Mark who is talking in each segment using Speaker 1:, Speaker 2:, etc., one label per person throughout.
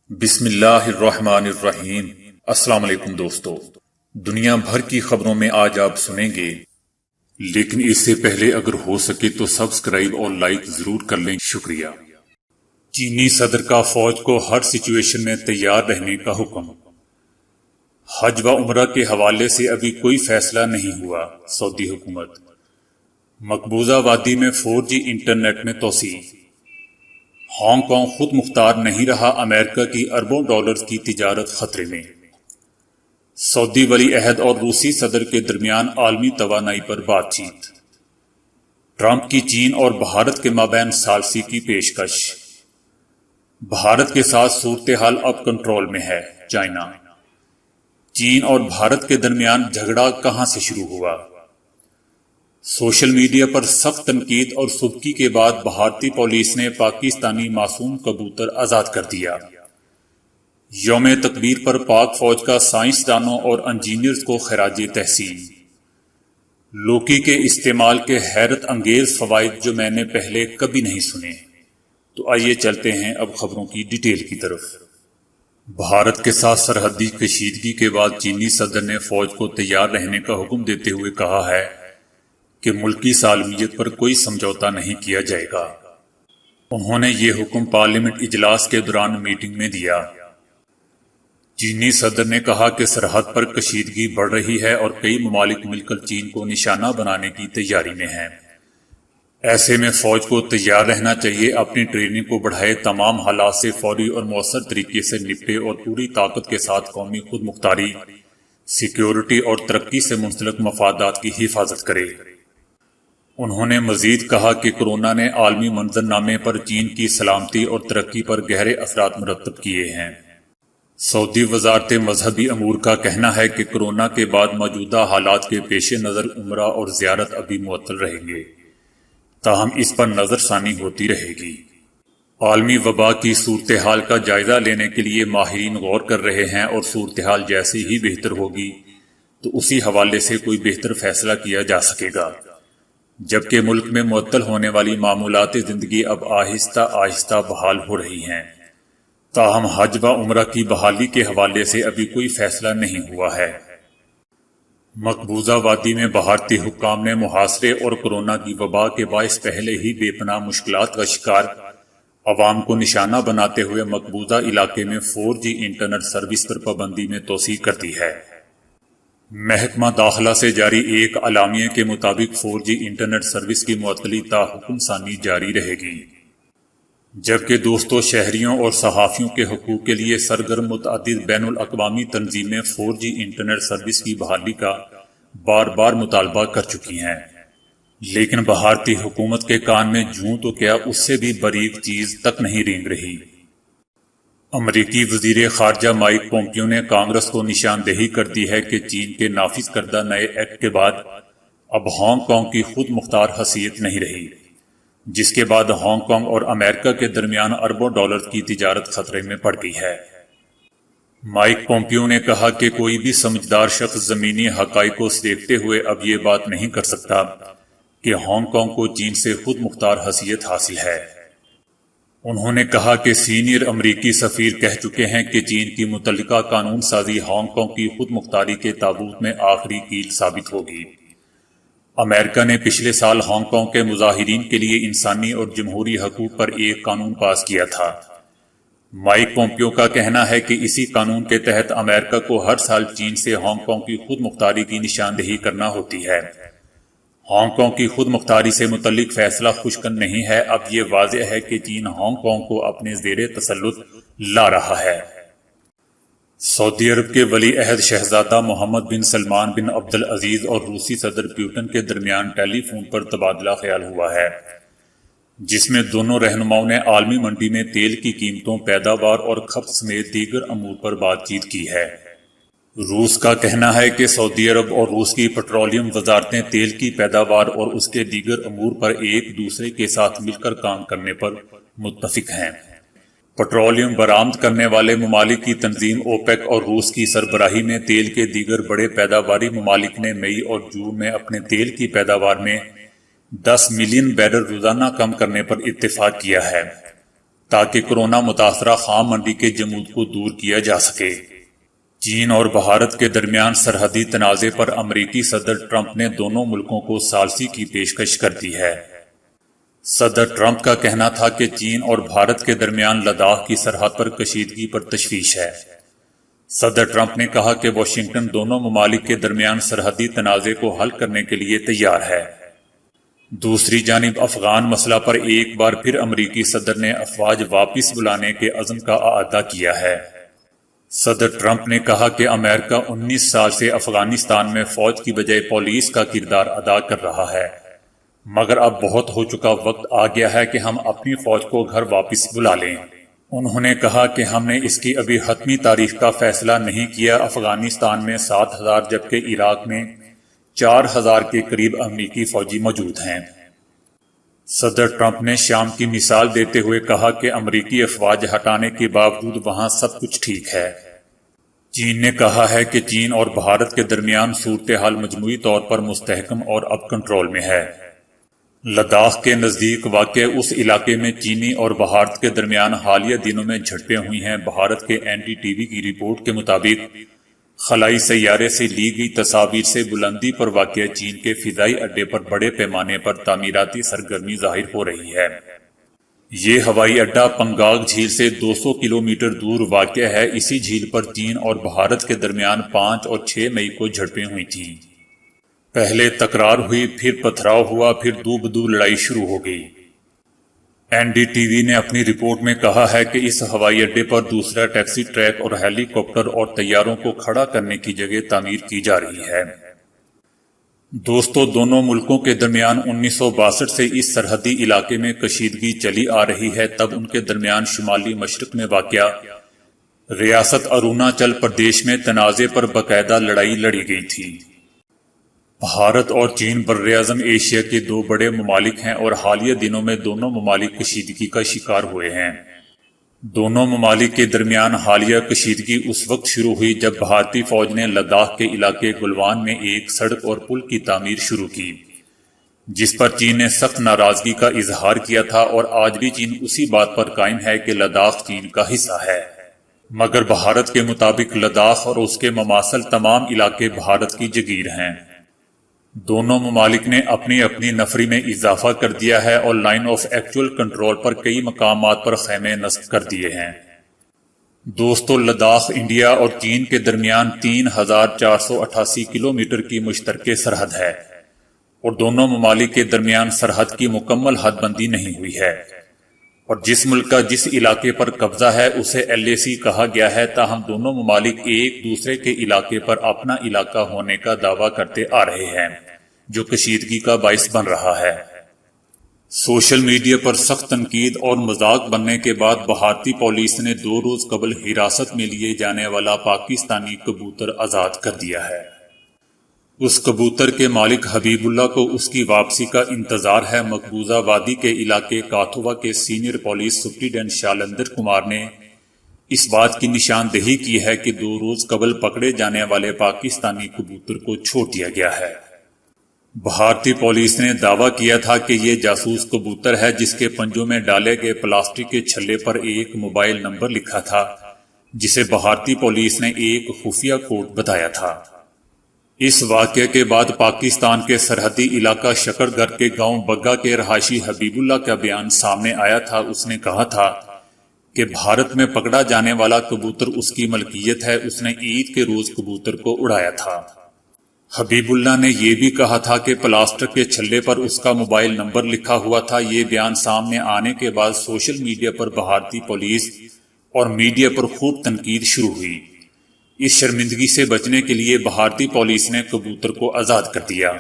Speaker 1: بسم اللہ الرحمن الرحیم۔ السلام علیکم دوستو، دنیا بھر کی خبروں میں آج آپ سنیں گے، لیکن اس سے پہلے اگر ہو سکے تو سبسکرائب اور لائک ضرور کر لیں، شکریہ۔ چینی صدر کا فوج کو ہر سچویشن میں تیار رہنے کا حکم۔ حج و عمرہ کے حوالے سے ابھی کوئی فیصلہ نہیں ہوا، سعودی حکومت۔ مقبوضہ وادی میں 4G انٹرنیٹ میں توسیع۔ ہانگ کانگ خود مختار نہیں رہا، امریکہ کی اربوں ڈالرز کی تجارت خطرے میں۔ سعودی ولی عہد اور روسی صدر کے درمیان عالمی توانائی پر بات چیت۔ ٹرمپ کی چین اور بھارت کے مابین ثالثی کی پیشکش۔ بھارت کے ساتھ صورتحال اب کنٹرول میں ہے، چائنا۔ چین اور بھارت کے درمیان جھگڑا کہاں سے شروع ہوا؟ سوشل میڈیا پر سخت تنقید اور سبکی کے بعد بھارتی پولیس نے پاکستانی معصوم کبوتر آزاد کر دیا۔ یوم تکبیر پر پاک فوج کا سائنسدانوں اور انجینئرز کو خراج تحسین۔ لوکی کے استعمال کے حیرت انگیز فوائد جو میں نے پہلے کبھی نہیں سنے۔ تو آئیے چلتے ہیں اب خبروں کی ڈیٹیل کی طرف۔ بھارت کے ساتھ سرحدی کشیدگی کے بعد چینی صدر نے فوج کو تیار رہنے کا حکم دیتے ہوئے کہا ہے کہ ملکی سالمیت پر کوئی سمجھوتا نہیں کیا جائے گا۔ انہوں نے یہ حکم پارلیمنٹ اجلاس کے دوران میٹنگ میں دیا۔ چینی صدر نے کہا کہ سرحد پر کشیدگی بڑھ رہی ہے اور کئی ممالک مل کر چین کو نشانہ بنانے کی تیاری میں ہیں۔ ایسے میں فوج کو تیار رہنا چاہیے، اپنی ٹریننگ کو بڑھائے، تمام حالات سے فوری اور مؤثر طریقے سے نپٹے اور پوری طاقت کے ساتھ قومی خود مختاری، سیکیورٹی اور ترقی سے منسلک مفادات کی حفاظت کرے۔ انہوں نے مزید کہا کہ کورونا نے عالمی منظرنامے پر چین کی سلامتی اور ترقی پر گہرے اثرات مرتب کیے ہیں۔ سعودی وزارت مذہبی امور کا کہنا ہے کہ کورونا کے بعد موجودہ حالات کے پیش نظر عمرہ اور زیارت ابھی معطل رہیں گے، تاہم اس پر نظر ثانی ہوتی رہے گی۔ عالمی وبا کی صورتحال کا جائزہ لینے کے لیے ماہرین غور کر رہے ہیں اور صورتحال جیسے ہی بہتر ہوگی تو اسی حوالے سے کوئی بہتر فیصلہ کیا جا سکے گا، جبکہ ملک میں معطل ہونے والی معمولات زندگی اب آہستہ آہستہ بحال ہو رہی ہیں۔ تاہم حج و عمرہ کی بحالی کے حوالے سے ابھی کوئی فیصلہ نہیں ہوا ہے۔ مقبوضہ وادی میں بھارتی حکام نے محاصرے اور کورونا کی وبا کے باعث پہلے ہی بے پناہ مشکلات کا شکار عوام کو نشانہ بناتے ہوئے مقبوضہ علاقے میں 4G انٹرنیٹ سروس پر پابندی میں توسیع کر دی ہے۔ محکمہ داخلہ سے جاری ایک اعلامیے کے مطابق 4G انٹرنیٹ سروس کی معطلی تا حکم ثانی جاری رہے گی، جبکہ دوستوں، شہریوں اور صحافیوں کے حقوق کے لیے سرگرم متعدد بین الاقوامی تنظیمیں 4G انٹرنیٹ سروس کی بحالی کا بار بار مطالبہ کر چکی ہیں، لیکن بھارتی حکومت کے کان میں جوں تو کیا اس سے بھی باریک چیز تک نہیں رینگ رہی۔ امریکی وزیر خارجہ مائک پومپیو نے کانگریس کو نشاندہی کر دی ہے کہ چین کے نافذ کردہ نئے ایکٹ کے بعد اب ہانگ کانگ کی خود مختار حیثیت نہیں رہی، جس کے بعد ہانگ کانگ اور امریکہ کے درمیان اربوں ڈالر کی تجارت خطرے میں پڑ گئی ہے۔ مائک پومپیو نے کہا کہ کوئی بھی سمجھدار شخص زمینی حقائق کو دیکھتے ہوئے اب یہ بات نہیں کر سکتا کہ ہانگ کانگ کو چین سے خود مختار حیثیت حاصل ہے۔ انہوں نے کہا کہ سینئر امریکی سفیر کہہ چکے ہیں کہ چین کی متعلقہ قانون سازی ہانگ کانگ کی خود مختاری کے تابوت میں آخری کیل ثابت ہوگی۔ امریکہ نے پچھلے سال ہانگ کانگ کے مظاہرین کے لیے انسانی اور جمہوری حقوق پر ایک قانون پاس کیا تھا۔ مائک پومپیو کا کہنا ہے کہ اسی قانون کے تحت امریکہ کو ہر سال چین سے ہانگ کانگ کی خود مختاری کی نشاندہی کرنا ہوتی ہے۔ ہانگ کانگ کی خود مختاری سے متعلق فیصلہ خوشکن نہیں ہے، اب یہ واضح ہے کہ چین ہانگ کانگ کو اپنے زیر تسلط لا رہا ہے۔ سعودی عرب کے ولی عہد شہزادہ محمد بن سلمان بن عبدالعزیز اور روسی صدر پیوٹن کے درمیان ٹیلی فون پر تبادلہ خیال ہوا ہے، جس میں دونوں رہنماؤں نے عالمی منڈی میں تیل کی قیمتوں، پیداوار اور کھپت سمیت دیگر امور پر بات چیت کی ہے۔ روس کا کہنا ہے کہ سعودی عرب اور روس کی پیٹرولیم وزارتیں تیل کی پیداوار اور اس کے دیگر امور پر ایک دوسرے کے ساتھ مل کر کام کرنے پر متفق ہیں۔ پیٹرولیم برآمد کرنے والے ممالک کی تنظیم اوپیک اور روس کی سربراہی میں تیل کے دیگر بڑے پیداواری ممالک نے مئی اور جون میں اپنے تیل کی پیداوار میں 10 ملین بیرل روزانہ کم کرنے پر اتفاق کیا ہے۔ تاکہ کورونا متاثرہ خام منڈی کے جمود کو دور کیا جا سکے۔ چین اور بھارت کے درمیان سرحدی تنازع پر امریکی صدر ٹرمپ نے دونوں ملکوں کو ثالثی کی پیشکش کر دی ہے۔ صدر ٹرمپ کا کہنا تھا کہ چین اور بھارت کے درمیان لداخ کی سرحد پر کشیدگی پر تشویش ہے۔ صدر ٹرمپ نے کہا کہ واشنگٹن دونوں ممالک کے درمیان سرحدی تنازع کو حل کرنے کے لیے تیار ہے۔ دوسری جانب افغان مسئلہ پر ایک بار پھر امریکی صدر نے افواج واپس بلانے کے عزم کا اعادہ کیا ہے۔ صدر ٹرمپ نے کہا کہ امریکہ 19 سال سے افغانستان میں فوج کی بجائے پولیس کا کردار ادا کر رہا ہے، مگر اب بہت ہو چکا وقت آ گیا ہے کہ ہم اپنی فوج کو گھر واپس بلا لیں۔ انہوں نے کہا کہ ہم نے اس کی ابھی حتمی تاریخ کا فیصلہ نہیں کیا۔ افغانستان میں 7,000 جبکہ عراق میں 4,000 کے قریب امریکی فوجی موجود ہیں۔ صدر ٹرمپ نے شام کی مثال دیتے ہوئے کہا کہ امریکی افواج ہٹانے کے باوجود وہاں سب کچھ ٹھیک ہے۔ چین نے کہا ہے کہ چین اور بھارت کے درمیان صورتحال مجموعی طور پر مستحکم اور اب کنٹرول میں ہے۔ لداخ کے نزدیک واقع اس علاقے میں چینی اور بھارت کے درمیان حالیہ دنوں میں جھڑپیں ہوئی ہیں۔ بھارت کے NDTV کی رپورٹ کے مطابق خلائی سیارے سے لی گئی تصاویر سے بلندی پر واقع چین کے فضائی اڈے پر بڑے پیمانے پر تعمیراتی سرگرمی ظاہر ہو رہی ہے۔ یہ ہوائی اڈا پنگانگ جھیل سے 200 کلومیٹر دور واقع ہے۔ اسی جھیل پر چین اور بھارت کے درمیان 5 اور 6 مئی کو جھڑپیں ہوئی تھیں۔ پہلے تکرار ہوئی، پھر پتھراؤ ہوا، پھر دو بدو لڑائی شروع ہو گئی۔ NDTV نے اپنی رپورٹ میں کہا ہے کہ اس ہوائی اڈے پر دوسرا ٹیکسی ٹریک اور ہیلی کاپٹر اور طیاروں کو کھڑا کرنے کی جگہ تعمیر کی جا رہی ہے۔ دوستو، دونوں ملکوں کے درمیان 1962 سے اس سرحدی علاقے میں کشیدگی چلی آ رہی ہے۔ تب ان کے درمیان شمالی مشرق میں واقع ریاست اروناچل پردیش میں تنازع پر باقاعدہ لڑائی لڑی گئی تھی۔ بھارت اور چین براعظم ایشیا کے دو بڑے ممالک ہیں اور حالیہ دنوں میں دونوں ممالک کشیدگی کا شکار ہوئے ہیں۔ دونوں ممالک کے درمیان حالیہ کشیدگی اس وقت شروع ہوئی جب بھارتی فوج نے لداخ کے علاقے گلوان میں ایک سڑک اور پل کی تعمیر شروع کی، جس پر چین نے سخت ناراضگی کا اظہار کیا تھا، اور آج بھی چین اسی بات پر قائم ہے کہ لداخ چین کا حصہ ہے۔ مگر بھارت کے مطابق لداخ اور اس کے مماثل تمام علاقے بھارت کی جگیر ہیں۔ دونوں ممالک نے اپنی اپنی نفری میں اضافہ کر دیا ہے اور لائن آف ایکچوئل کنٹرول پر کئی مقامات پر خیمے نصب کر دیے ہیں۔ دوستو، لداخ انڈیا اور چین کے درمیان 3,488 کلومیٹر کی مشترکہ سرحد ہے، اور دونوں ممالک کے درمیان سرحد کی مکمل حد بندی نہیں ہوئی ہے، اور جس ملک کا جس علاقے پر قبضہ ہے اسے LAC کہا گیا ہے۔ تاہم دونوں ممالک ایک دوسرے کے علاقے پر اپنا علاقہ ہونے کا دعویٰ کرتے آ رہے ہیں، جو کشیدگی کا باعث بن رہا ہے۔ سوشل میڈیا پر سخت تنقید اور مذاق بننے کے بعد بھارتی پولیس نے 2 روز قبل حراست میں لیے جانے والا پاکستانی کبوتر آزاد کر دیا ہے۔ اس کبوتر کے مالک حبیب اللہ کو اس کی واپسی کا انتظار ہے۔ مقبوضہ وادی کے علاقے کاتھوا کے سینئر پولیس سپرنٹنڈنٹ شالندر کمار نے اس بات کی نشاندہی کی ہے کہ 2 روز قبل پکڑے جانے والے پاکستانی کبوتر کو چھوڑ دیا گیا ہے۔ بھارتی پولیس نے دعویٰ کیا تھا کہ یہ جاسوس کبوتر ہے، جس کے پنجوں میں ڈالے گئے پلاسٹک کے چھلے پر ایک موبائل نمبر لکھا تھا، جسے بھارتی پولیس نے ایک خفیہ کوڈ بتایا تھا۔ اس واقعے کے بعد پاکستان کے سرحدی علاقہ شکرگڑھ کے گاؤں بگا کے رہائشی حبیب اللہ کا بیان سامنے آیا تھا۔ اس نے کہا تھا کہ بھارت میں پکڑا جانے والا کبوتر اس کی ملکیت ہے۔ اس نے عید کے روز کبوتر کو اڑایا تھا۔ حبیب اللہ نے یہ بھی کہا تھا کہ پلاسٹک کے چھلے پر اس کا موبائل نمبر لکھا ہوا تھا۔ یہ بیان سامنے آنے کے بعد سوشل میڈیا پر بھارتی پولیس اور میڈیا پر خوب تنقید شروع ہوئی۔ اس شرمندگی سے بچنے کے لیے بھارتی پولیس نے کبوتر کو آزاد کر دیا۔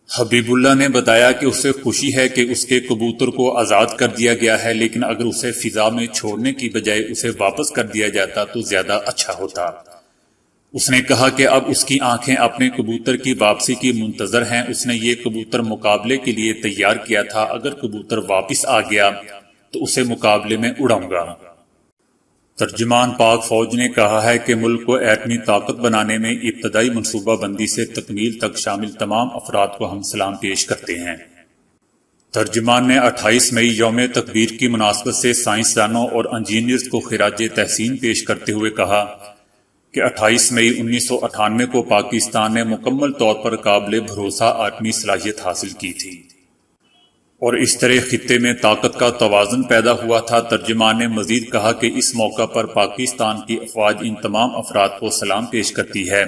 Speaker 1: حبیب اللہ نے بتایا کہ اسے خوشی ہے کہ اس کے کبوتر کو آزاد کر دیا گیا ہے، لیکن اگر اسے فضا میں چھوڑنے کی بجائے اسے واپس کر دیا جاتا تو زیادہ اچھا ہوتا۔ اس نے کہا کہ اب اس کی آنکھیں اپنے کبوتر کی واپسی کی منتظر ہیں۔ اس نے یہ کبوتر مقابلے کے لیے تیار کیا تھا۔ اگر کبوتر واپس آ گیا تو اسے مقابلے میں اڑاؤں گا۔ ترجمان پاک فوج نے کہا ہے کہ ملک کو ایٹمی طاقت بنانے میں ابتدائی منصوبہ بندی سے تکمیل تک شامل تمام افراد کو ہم سلام پیش کرتے ہیں۔ ترجمان نے 28 مئی یوم تکبیر کی مناسبت سے سائنسدانوں اور انجینئرز کو خراج تحسین پیش کرتے ہوئے کہا کہ 28 مئی 1998 کو پاکستان نے مکمل طور پر قابل بھروسہ آٹمی صلاحیت حاصل کی تھی اور اس طرح خطے میں طاقت کا توازن پیدا ہوا تھا۔ ترجمان نے مزید کہا کہ اس موقع پر پاکستان کی افواج ان تمام افراد کو سلام پیش کرتی ہے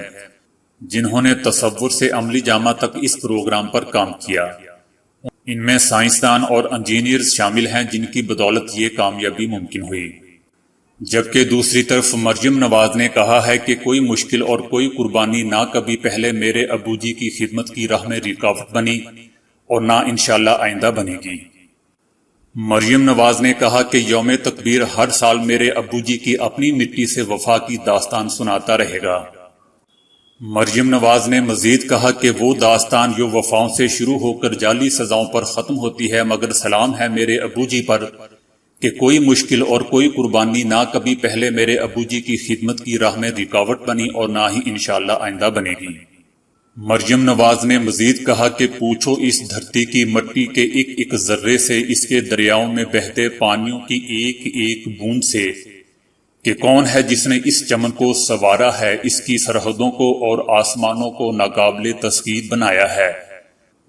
Speaker 1: جنہوں نے تصور سے عملی جامہ تک اس پروگرام پر کام کیا۔ ان میں سائنسدان اور انجینئرز شامل ہیں جن کی بدولت یہ کامیابی ممکن ہوئی، جبکہ دوسری طرف مریم نواز نے کہا ہے کہ کوئی مشکل اور کوئی قربانی نہ کبھی پہلے میرے ابو جی کی خدمت کی راہ میں رکاوٹ بنی اور نہ انشاءاللہ آئندہ بنے گی۔ مریم نواز نے کہا کہ یوم تکبیر ہر سال میرے ابو جی کی اپنی مٹی سے وفا کی داستان سناتا رہے گا۔ مریم نواز نے مزید کہا کہ وہ داستان جو وفاؤں سے شروع ہو کر جعلی سزاؤں پر ختم ہوتی ہے، مگر سلام ہے میرے ابو جی پر کہ کوئی مشکل اور کوئی قربانی نہ کبھی پہلے میرے ابو جی کی خدمت کی راہ میں رکاوٹ بنی اور نہ ہی انشاءاللہ آئندہ بنے گی۔ مریم نواز نے مزید کہا کہ پوچھو اس دھرتی کی مٹی کے ایک ایک ذرے سے، اس کے دریاؤں میں بہتے پانیوں کی ایک ایک بوند سے کہ کون ہے جس نے اس چمن کو سنوارا ہے، اس کی سرحدوں کو اور آسمانوں کو ناقابل تسخیر بنایا ہے۔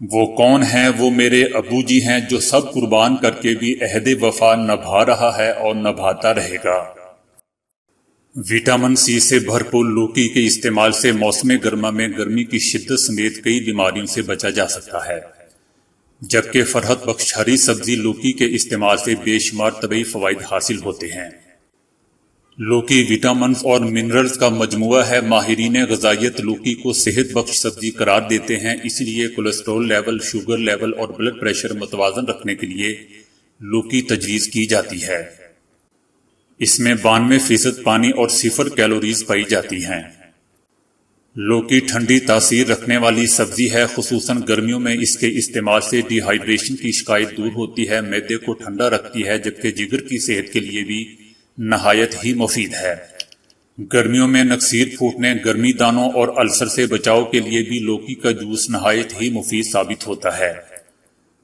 Speaker 1: وہ کون ہیں؟ وہ میرے ابو جی ہیں جو سب قربان کر کے بھی عہد وفا نبھا رہا ہے اور نبھاتا رہے گا۔ وٹامن سی سے بھرپور لوکی کے استعمال سے موسم گرما میں گرمی کی شدت سمیت کئی بیماریوں سے بچا جا سکتا ہے، جبکہ فرحت بخش ہری سبزی لوکی کے استعمال سے بے شمار طبی فوائد حاصل ہوتے ہیں۔ لوکی وٹامنز اور منرلز کا مجموعہ ہے۔ ماہرین غذائیت لوکی کو صحت بخش سبزی قرار دیتے ہیں، اس لیے کولیسٹرول لیول، شوگر لیول اور بلڈ پریشر متوازن رکھنے کے لیے لوکی تجویز کی جاتی ہے۔ اس میں 92% پانی اور 0 کیلوریز پائی جاتی ہیں۔ لوکی ٹھنڈی تاثیر رکھنے والی سبزی ہے، خصوصاً گرمیوں میں اس کے استعمال سے ڈی ہائیڈریشن کی شکایت دور ہوتی ہے، معدے کو ٹھنڈا رکھتی ہے، جبکہ جگر کی صحت کے لیے بھی نہایت ہی مفید ہے۔ گرمیوں میں نکسیر پھوٹنے، گرمی دانوں اور السر سے بچاؤ کے لیے بھی لوکی کا جوس نہایت ہی مفید ثابت ہوتا ہے۔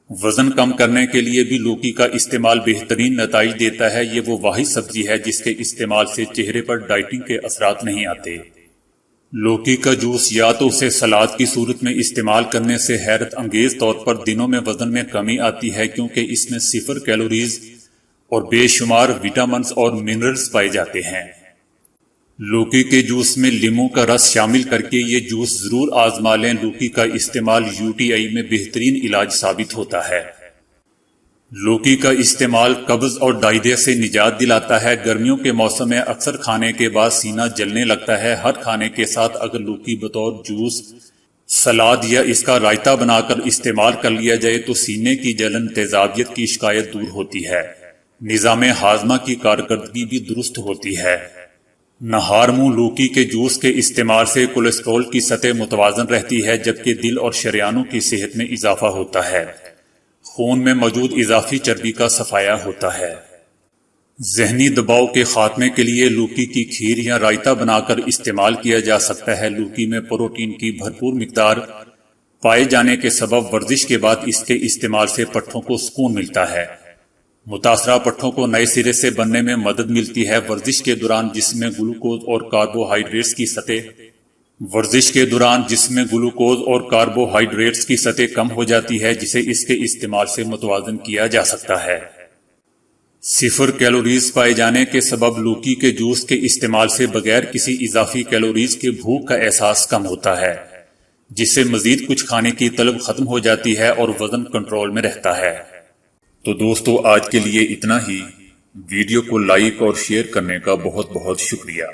Speaker 1: وزن کم کرنے کے لیے بھی لوکی کا استعمال بہترین نتائج دیتا ہے۔ یہ وہ واحد سبزی ہے جس کے استعمال سے چہرے پر ڈائٹنگ کے اثرات نہیں آتے۔ لوکی کا جوس یا تو اسے سلاد کی صورت میں استعمال کرنے سے حیرت انگیز طور پر دنوں میں وزن میں کمی آتی ہے، کیونکہ اس میں 0 کیلوریز اور بے شمار وٹامنز اور منرلز پائے جاتے ہیں۔ لوکی کے جوس میں لیموں کا رس شامل کر کے یہ جوس ضرور آزما لیں۔ لوکی کا استعمال UTI میں بہترین علاج ثابت ہوتا ہے۔ لوکی کا استعمال قبض اور ڈائریا سے نجات دلاتا ہے۔ گرمیوں کے موسم میں اکثر کھانے کے بعد سینہ جلنے لگتا ہے۔ ہر کھانے کے ساتھ اگر لوکی بطور جوس، سلاد یا اس کا رائتہ بنا کر استعمال کر لیا جائے تو سینے کی جلن، تیزابیت کی شکایت دور ہوتی ہے۔ نظام ہاضمہ کی کارکردگی بھی درست ہوتی ہے۔ نہار منہ لوکی کے جوس کے استعمال سے کولیسٹرول کی سطح متوازن رہتی ہے، جبکہ دل اور شریانوں کی صحت میں اضافہ ہوتا ہے۔ خون میں موجود اضافی چربی کا صفایا ہوتا ہے۔ ذہنی دباؤ کے خاتمے کے لیے لوکی کی کھیر یا رائتہ بنا کر استعمال کیا جا سکتا ہے۔ لوکی میں پروٹین کی بھرپور مقدار پائے جانے کے سبب ورزش کے بعد اس کے استعمال سے پٹھوں کو سکون ملتا ہے۔ متاثرہ پٹھوں کو نئے سرے سے بننے میں مدد ملتی ہے۔ ورزش کے دوران جسم میں گلوکوز اور کاربوہائیڈریٹس کی سطح کم ہو جاتی ہے، جسے اس کے استعمال سے متوازن کیا جا سکتا ہے۔ 0 کیلوریز پائے جانے کے سبب لوکی کے جوس کے استعمال سے بغیر کسی اضافی کیلوریز کے بھوک کا احساس کم ہوتا ہے، جس سے مزید کچھ کھانے کی طلب ختم ہو جاتی ہے اور وزن کنٹرول میں رہتا ہے۔ تو دوستو، آج کے لیے اتنا ہی۔ ویڈیو کو لائک اور شیئر کرنے کا بہت بہت شکریہ۔